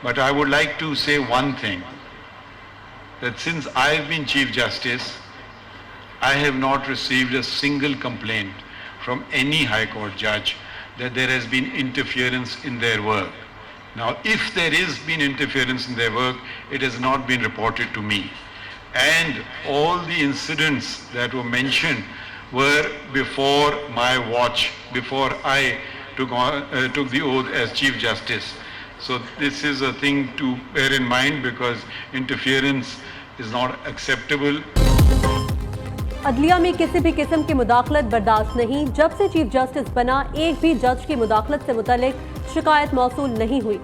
But I would like to say one thing, that since I have been Chief Justice, I have not received a single complaint from any High Court judge that there has been interference in their work. Now, if there is been interference in their work, it has not been reported to me. And all the incidents that were mentioned were before my watch, before I took the oath as Chief Justice. So this is a thing to bear in mind, because interference is not acceptable. अदलिया में किसी भी किस्म की मुदाखलत बर्दाश्त नहीं। जब से चीफ जस्टिस बना, एक भी जज की मुदाखलत से मुतल्लिक शिकायत मौसूल नहीं हुई।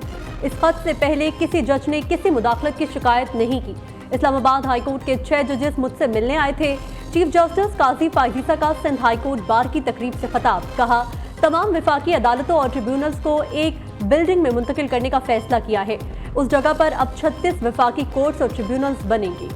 इस खत से पहले किसी जज ने किसी मुदाखलत की शिकायत नहीं की। इस्लामाबाद हाई कोर्ट के 6 जजेस मुझसे मिलने आए थे। चीफ जस्टिस काजी फाहिसा का सिंध हाई कोर्ट बार की तकरीब से खिताब, कहा तमाम विफाकी अदालतों और ट्रिब्यूनल्स को एक बिल्डिंग में मुंतकिल करने का फैसला किया है। उस जगह पर अब 36 विफाकी कोर्ट्स और ट्रिब्यूनल्स बनेंगी।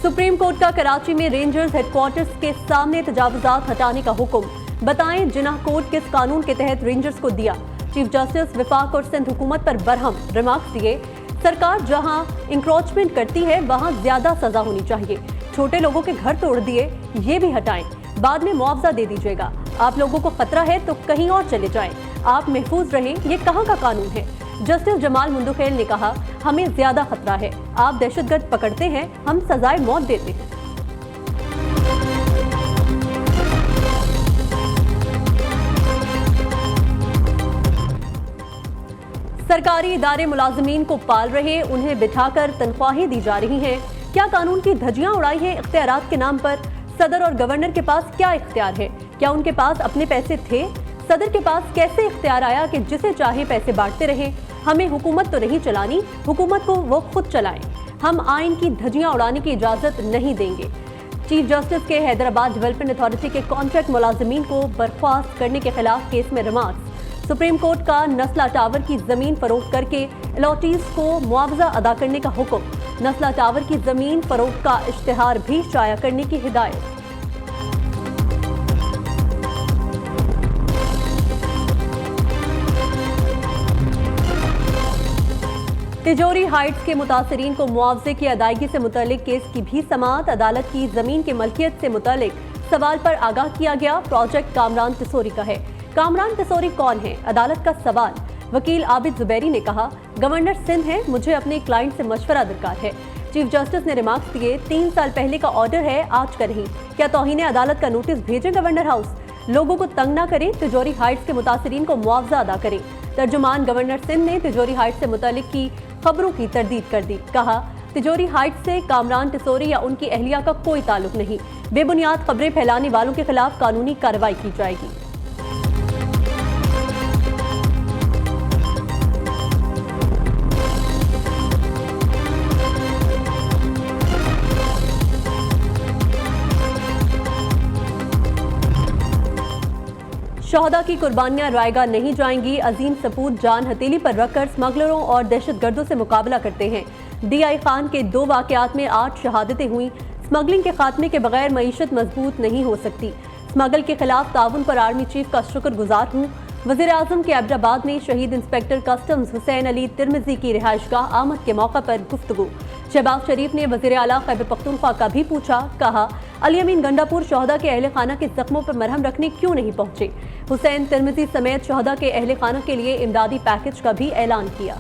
सुप्रीम कोर्ट का कराची में रेंजर्स हेडक्वार्टर्स के सामने तजावुजात हटाने का हुक्म। बताएं जिनाह कोड किस कानून के तहत रेंजर्स को दिया। चीफ जस्टिस विफाक और सिंध हुकूमत पर बरहम रिमार्क्स दिए। सरकार जहां इंक्रोचमेंट करती है वहां ज्यादा सजा होनी चाहिए। छोटे लोगों के घर तोड़ दिए, ये भी हटाएं, बाद में मुआवजा दे दीजिएगा। आप लोगों को खतरा है तो कहीं और चले जाएं, आप महफूज रहें, ये कहां का कानून है। जस्टिस जमाल मुंदुखेल ने कहा हमें ज्यादा खतरा है, आप दहशतगर्द पकड़ते हैं, हम सजाए मौत देते हैं। सरकारी इदारे मुलाजिमीन को पाल रहे, उन्हें बिठाकर तनख्वाहें दी जा रही हैं। क्या कानून की धज्जियां उड़ाई हैं इख्तियारात के नाम पर। सदर और गवर्नर के पास क्या इख्तियार है? क्या उनके पास अपने पैसे थे? सदर के पास कैसे इख्तियार आया कि जिसे चाहे पैसे बांटते रहे? हमें हुकूमत तो नहीं चलानी, हुकूमत को वो खुद चलाएं। हम आइन की धज्जियां उड़ाने की इजाजत नहीं देंगे। चीफ जस्टिस के हैदराबाद डेवलपमेंट अथॉरिटी के कॉन्ट्रैक्ट मुलाजिमीन को बर्खास्त करने के खिलाफ केस में रिमार्क्स। सुप्रीम कोर्ट का नस्ला टावर की जमीन फरोख्त करके अलॉटीज को मुआवजा अदा करने का हुक्म। नस्ला टावर की जमीन फरोख्त का इश्तिहार भी शाया करने की हिदायत। तिजोरी हाइट्स के मुतासरीन को मुआवजे की अदायगी से मुतल्लिक केस की भी समाअत। अदालत की जमीन की मलकियत से मुतल्लिक सवाल पर आगाह किया गया। प्रोजेक्ट कामरान तिसोरी का है। कामरान तिसोरी कौन है? अदालत का सवाल। वकील आबिद जुबैरी ने कहा गवर्नर सिंध है, मुझे अपने क्लाइंट से मशवरा दरकार है। चीफ जस्टिस ने रिमार्क्स दिए 3 साल पहले का ऑर्डर है, आज का नहीं। क्या तौहीन अदालत का नोटिस भेजे गवर्नर हाउस? लोगों को तंग न करें, तिजोरी हाइट्स के मुतासरीन को मुआवजा अदा करें। तर्जुमान गवर्नर सिंध ने तिजोरी हाइट्स से मुतल्लिक की खबरों की तरदीद कर दी। कहा तिजोरी हाइट्स से कामरान तिसोरी या उनकी अहलिया का कोई ताल्लुक नहीं। बेबुनियाद खबरें फैलाने वालों के खिलाफ कानूनी कार्रवाई की जाएगी। शोहदा की कुर्बानियां रायगा नहीं जाएंगी। अजीम सपूत जान हथेली पर रखकर स्मगलरों और दहशतगर्दों से मुकाबला करते हैं। DI खान के 2 वाकयात में 8 शहादतें हुई। स्मगलिंग के खात्मे के बगैर मईशत मजबूत नहीं हो सकती। स्मगल के खिलाफ ताउन पर आर्मी चीफ का शुक्रगुजार हूँ। वज़ीर आज़म के एबटाबाद में शहीद इंस्पेक्टर कस्टम्स हुसैन अली तिरमिजी की रिहाइशगाह आमद के मौका पर गुफ्तगू। शहबाज शरीफ ने वज़ीर आला खैबर पख्तूनख्वा का भी पूछा। कहा अली अमीन गंडापुर शोहदा के अहले खाना के जख्मों पर मरहम रखने क्यों नहीं पहुंचे? हुसैन तिरमिजी समेत शोहदा के अहले खाना के लिए इमदादी पैकेज का भी ऐलान किया।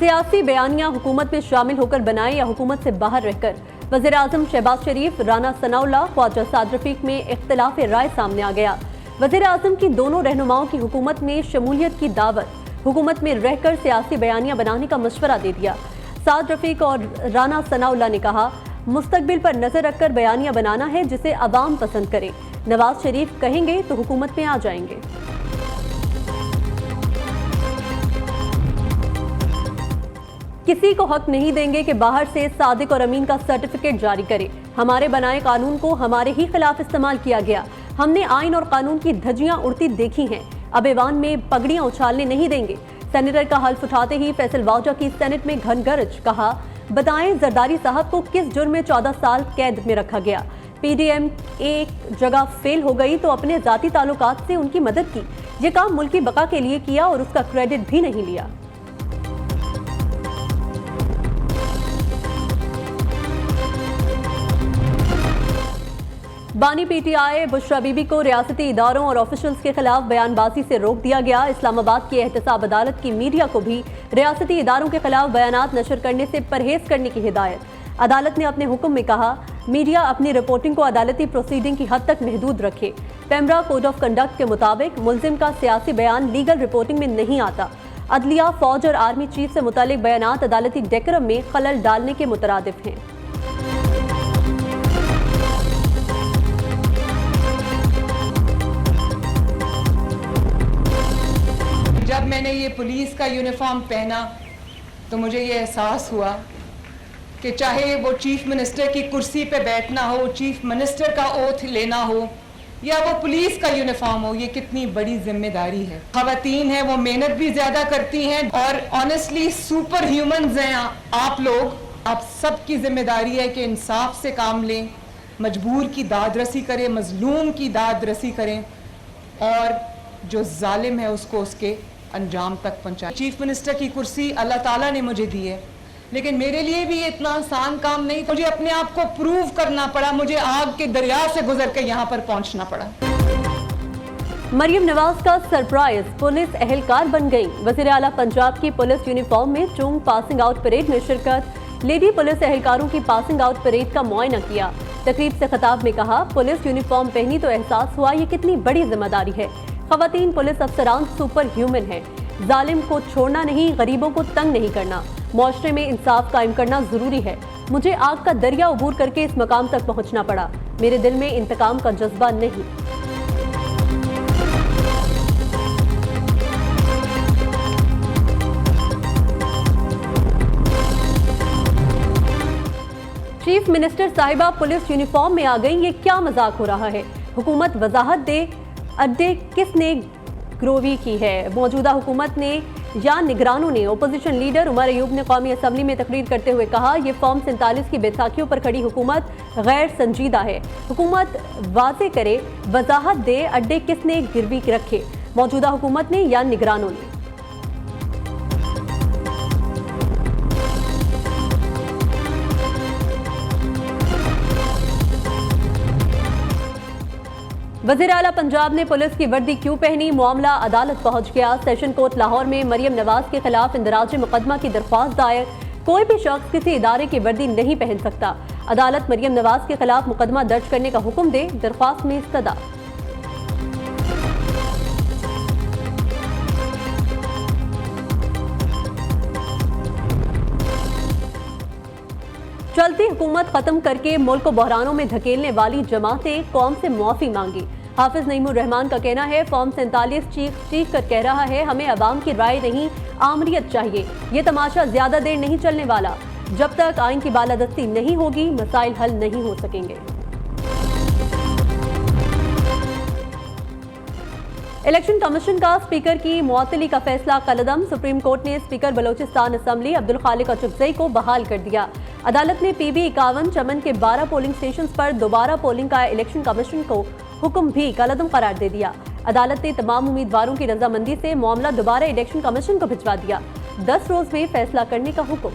सियासी बयानियां हुकूमत में शामिल होकर बनाए या हुकूमत से बाहर रहकर। वज़ीर आज़म शहबाज शरीफ, राना सनाउल्लाह, ख्वाजा साद रफीक में इख्तिलाफ राय सामने आ गया। वज़ीर आज़म की दोनों रहनुमाओं की हुकूमत में शमूलियत की दावत। हुकूमत में रहकर सियासी बयानियां बनाने का मशवरा दे दिया। साद रफीक और राना सनाउल्लाह ने कहा मुस्तकबिल पर नजर रखकर बयानियां बनाना है जिसे अवाम पसंद करे। नवाज शरीफ कहेंगे तो हुकूमत में आ जाएंगे। किसी को हक नहीं देंगे कि बाहर से सादिक और अमीन का सर्टिफिकेट जारी करे। हमारे बनाए कानून को हमारे ही खिलाफ इस्तेमाल किया गया। हमने आइन और कानून की धज्जियां उड़ती देखी हैं। अब ऐवान में पगड़ियां उछालने नहीं देंगे। सेनेटर का हल्फ उठाते ही फैसल वाजा की सेनेट में घनगर्ज, कहा बताएं जरदारी साहब को किस जुर्म में 14 साल कैद में रखा गया। पीडीएम एक जगह फेल हो गई तो अपने जाती ताल्लुकात से उनकी मदद की। ये काम मुल्क की बका के लिए किया और उसका क्रेडिट भी नहीं लिया। बानी पीटीआई बुशरा बीबी को रियासती इदारों और ऑफिशियल्स के खिलाफ बयानबाजी से रोक दिया गया। इस्लामाबाद की एहतसाब अदालत की मीडिया को भी रियासती इदारों के खिलाफ बयानात नशर करने से परहेज करने की हिदायत। अदालत ने अपने हुक्म में कहा मीडिया अपनी रिपोर्टिंग को अदालती प्रोसीडिंग की हद तक महदूद रखे। पेमरा कोड ऑफ कंडक्ट के मुताबिक मुल्जिम का सियासी बयान लीगल रिपोर्टिंग में नहीं आता। अदलिया, फौज और आर्मी चीफ से मुतालिक बयानात अदालती डेकोरम में खलल डालने के मुतरादिफ हैं। जब मैंने ये पुलिस का यूनिफॉर्म पहना तो मुझे ये एहसास हुआ कि चाहे वो चीफ मिनिस्टर की कुर्सी पे बैठना हो, चीफ मिनिस्टर का ओथ लेना हो या वो पुलिस का यूनिफॉर्म हो, ये कितनी बड़ी जिम्मेदारी है। खवातीन हैं, वो मेहनत भी ज्यादा करती हैं और ऑनेस्टली सुपर ह्यूमंस हैं आप लोग। आप सबकी जिम्मेदारी है कि इंसाफ से काम लें, मजबूर की दाद रसी करें, मजलूम की दाद रसी करें और जो जालिम है उसको उसके अंजाम तक पहुंचाए। चीफ मिनिस्टर की कुर्सी अल्लाह ताला ने मुझे दी है, लेकिन मेरे लिए भी इतना आसान काम नहीं। मुझे अपने आप को प्रूव करना पड़ा, मुझे आग के दरिया से गुजर के यहाँ पर पहुंचना पड़ा। मरियम नवाज का सरप्राइज, पुलिस एहलकार बन गई। वजीर आला पंजाब की पुलिस यूनिफॉर्म में चुंग पासिंग आउट परेड में शिरकत। लेडी पुलिस एहलकारों की पासिंग आउट परेड का मुआयना किया। तकरीब से खिताब में कहा पुलिस यूनिफॉर्म पहनी तो एहसास हुआ ये कितनी बड़ी जिम्मेदारी है। खवातीन पुलिस अफसरान सुपर ह्यूमन है। जालिम को छोड़ना नहीं, गरीबों को तंग नहीं करना, मुआशरे में इंसाफ कायम करना जरूरी है। मुझे आग का दरिया उबूर करके इस मकाम तक पहुंचना पड़ा। मेरे दिल में इंतकाम का जज्बा नहीं। चीफ मिनिस्टर साहिबा पुलिस यूनिफॉर्म में आ गई, ये क्या मजाक हो रहा है। हुकूमत वजाहत दे अड्डे किसने ग्रोवी की है। मौजूदा हुकूमत ने या निगरानों ने। ओपोजिशन लीडर उमर अयूब ने कौमी असम्बली में तकरीर करते हुए कहा ये फॉर्म 47 की बैसाखियों पर खड़ी हुकूमत गैर संजीदा है। हुकूमत वाजे करे, वजाहत दे अड्डे किसने गिरवी रखे, मौजूदा हुकूमत ने या निगरानों ने। वज़ीर आला पंजाब ने पुलिस की वर्दी क्यों पहनी, मामला अदालत पहुंच गया। सेशन कोर्ट लाहौर में मरियम नवाज के खिलाफ इंदराज मुकदमा की दरख्वास्त दायर। कोई भी शख्स किसी इदारे की वर्दी नहीं पहन सकता। अदालत मरियम नवाज के खिलाफ मुकदमा दर्ज करने का हुक्म दे, दरख्वास्त में इस्तदा। चलती हुकूमत खत्म करके मुल्क को बहरानों में धकेलने वाली जमातें कौम से मुआफी मांगी। हाफिज नईमुर रहमान का कहना है फॉर्म 47 चीख कर कह रहा है हमें अवाम की राय नहीं आमरीत चाहिए। ये तमाशा ज्यादा देर नहीं चलने वाला। जब तक आइन की बालादस्ती नहीं होगी मसाइल हल नहीं हो सकेंगे। इलेक्शन कमीशन का स्पीकर की मुअत्तली का फैसला कलदम। सुप्रीम कोर्ट ने स्पीकर बलोचिस्तान असम्बली अब्दुल खालिक अचुकज़ई को बहाल कर दिया। अदालत ने PB 51 चमन के 12 पोलिंग स्टेशन पर दोबारा पोलिंग का इलेक्शन कमीशन को हुक्म भी कलदम करार दे दिया। अदालत ने तमाम उम्मीदवारों की रजामंदी से मामला दोबारा इलेक्शन कमीशन को भिजवा दिया। 10 रोज में फैसला करने का हुक्म।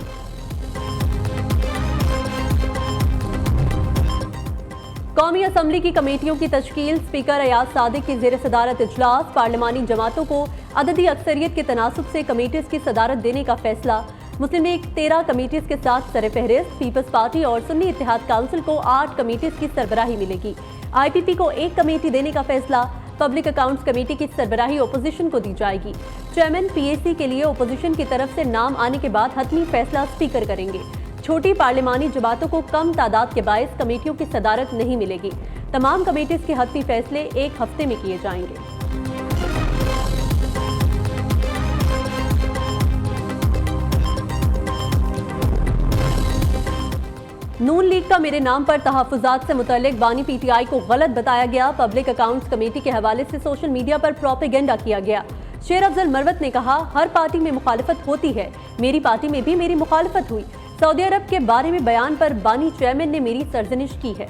कौमी असम्बली की कमेटियों की तश्कील। स्पीकर अयाज सादिक की जेर सदारत इजलास। पार्लिमानी जमातों को अददी अक्सरियत के तनासुब से कमेटीज की सदारत देने का फैसला। मुस्लिम लीग 13 कमेटीज के साथ सरफहरिस्त। पीपल्स पार्टी और सुन्नी इत्तेहाद काउंसिल को 8 कमेटीज की सरबराही मिलेगी। IPP को 1 कमेटी देने का फैसला। पब्लिक अकाउंट्स कमेटी की सरबराही ओपोजिशन को दी जाएगी। चेयरमैन PAC के लिए ओपोजिशन की तरफ से नाम आने के बाद हतमी फैसला स्पीकर करेंगे। छोटी पार्लिमानी जमातों को कम तादाद के बायस कमेटियों की सदारत नहीं मिलेगी। तमाम कमेटीज के हतमी फैसले 1 हफ्ते में किए जाएंगे। नून लीग का मेरे नाम पर तहफ़्फ़ुज़ात से मुतल्लिक बानी PTI को गलत बताया गया। पब्लिक अकाउंट्स कमेटी के हवाले से सोशल मीडिया पर प्रोपेगेंडा किया गया। शेर अफजल मरवत ने कहा, हर पार्टी में मुखालिफत होती है, मेरी पार्टी में भी मेरी मुखालिफत हुई। सऊदी अरब के बारे में बयान पर बानी चेयरमैन ने मेरी सरजनिश की है।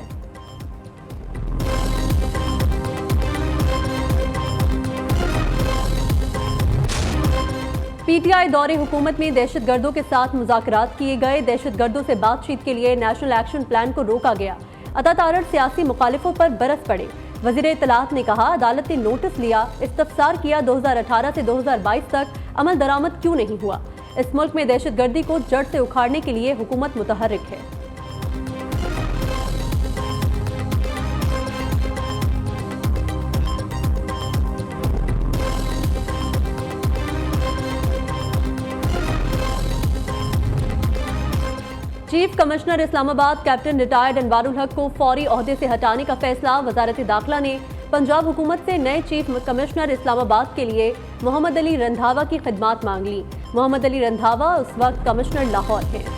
पीटीआई दौरे हुकूमत में दहशतगर्दों के साथ मुज़ाकरात किए गए। दहशतगर्दों से बातचीत के लिए नेशनल एक्शन प्लान को रोका गया। अतातारर सियासी मुखालिफों पर बरस पड़े। वज़ीर इत्तलात ने कहा, अदालत ने नोटिस लिया, इस्तफसार किया, 2018 से 2022 तक अमल दरामद क्यों नहीं हुआ। इस मुल्क में दहशतगर्दी को जड़ से उखाड़ने के लिए हुकूमत मुतहर्रिक है। Chief commissioner Islamabad captain retired Anwarul हक को फौरी ओहदे से हटाने का फैसला। वजारत दाखिला ने पंजाब हुकूमत से नए चीफ कमिश्नर इस्लामाबाद के लिए मोहम्मद अली रंधावा की खिदमात मांग ली। मोहम्मद अली रंधावा उस वक्त कमिश्नर लाहौर हैं।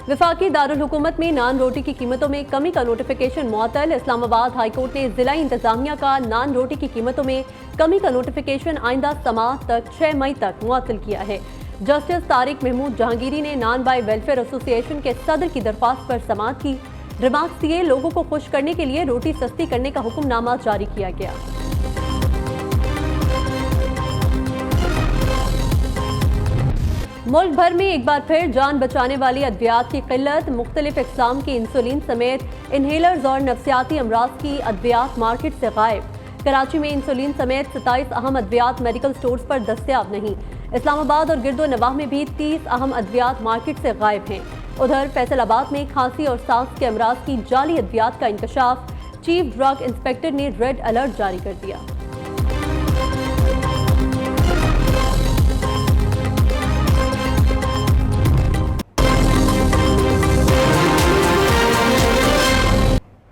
विफाकी दारुल हुकूमत में नान रोटी की कीमतों में कमी का नोटिफिकेशन मुअत्तल। इस्लामाबाद हाईकोर्ट ने जिला इंतजामिया का नान रोटी की कीमतों में कमी का नोटिफिकेशन आइंदा समाअत तक 6 मई तक मुअत्तल किया है। जस्टिस तारिक महमूद जहांगीरी ने नान बाय वेलफेयर एसोसिएशन के सदर की दरख्वास्त पर समाअत की। रिमार्क्स दिए, लोगों को खुश करने के लिए रोटी सस्ती करने का हुक्मनामा जारी किया गया। मुल्क भर में एक बार फिर जान बचाने वाली अद्वियात की किल्लत। मुख्तलिफ इकसाम की इंसुलिन समेत इनहेलर्स और नफ्सियाती अमराज की अद्वियात मार्केट से गायब। कराची में इंसुलिन समेत 27 अहम अद्वियात मेडिकल स्टोर्स पर दस्तयाब नहीं। इस्लामाबाद और गिरदो नवाह में भी 30 अहम अद्वियात मार्केट से गायब हैं। उधर फैसलाबाद में खांसी और सांस के अमराज की जाली अद्वियात का इंकशाफ। चीफ ड्रग इंस्पेक्टर ने रेड अलर्ट जारी कर दिया।